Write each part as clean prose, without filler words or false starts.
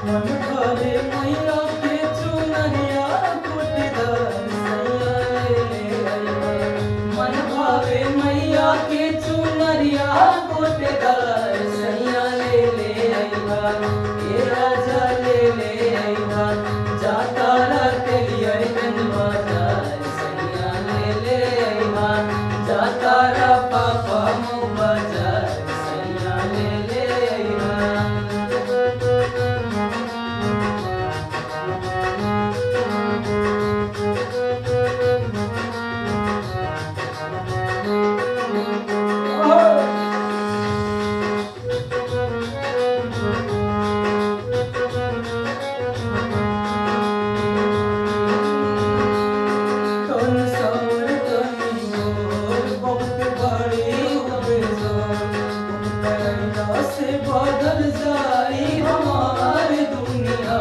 मन भावे मैया के चुनरिया कोटेदार सैया ले अइहा। मन भावे मैया के चुनरिया कोटेदार सैया ले अइहा। ए राजा ले अइहा। जाता रखलिया गंज बाजार सैया ले अइहा। जाता रा पापा मऊ बाजार सैया ले अइहा। से बदल जाई हमारी दुनिया।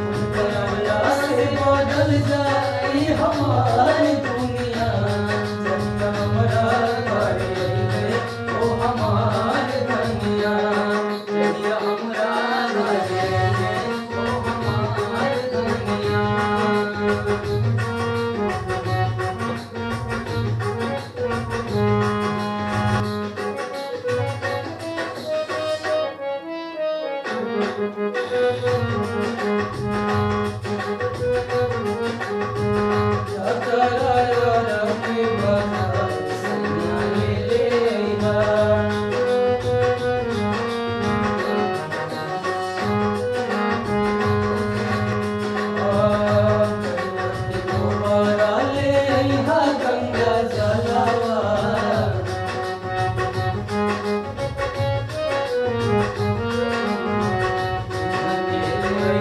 उनकर अवला से बदल जाई हमारी दुनिया। जब हमरा घरे अइहे ओ हमार धनिया। जहिया हमरा घरे अइहे ओ हमार धनिया। जाता रा के बाजार सैया ले अइहा। गणपति दोबारा ले अइहा गंगा जलवा। ले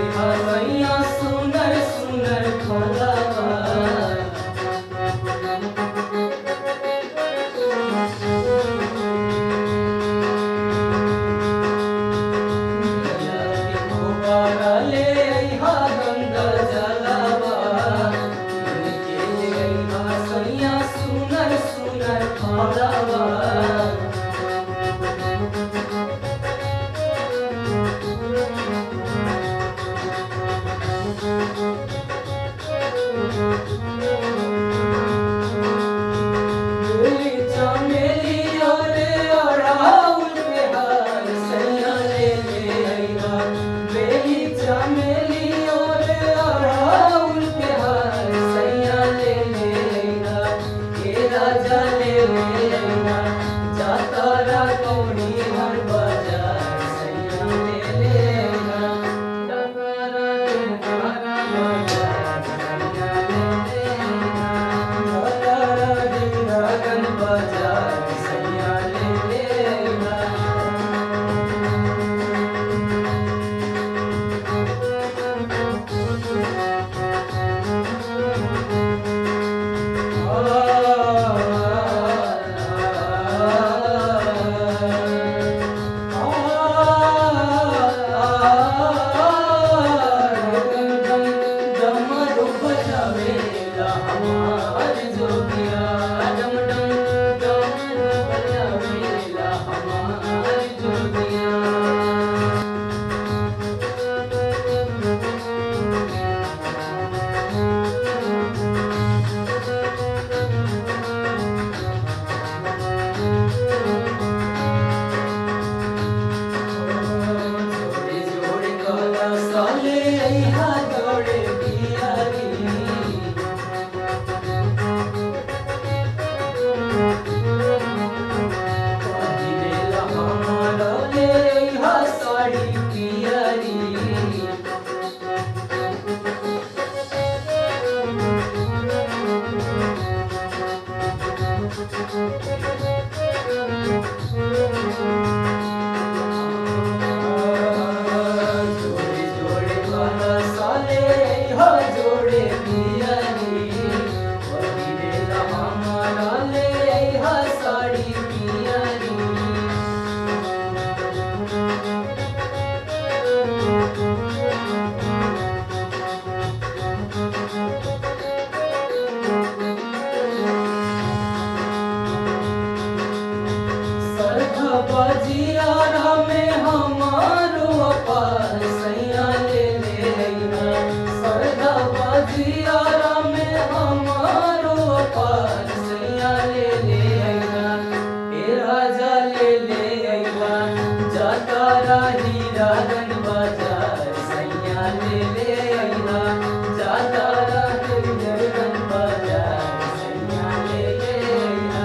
तारा हीरा गन बाजार सैया ले आईहा जा तारा हीरा गन बाजार सैया ले आईहा।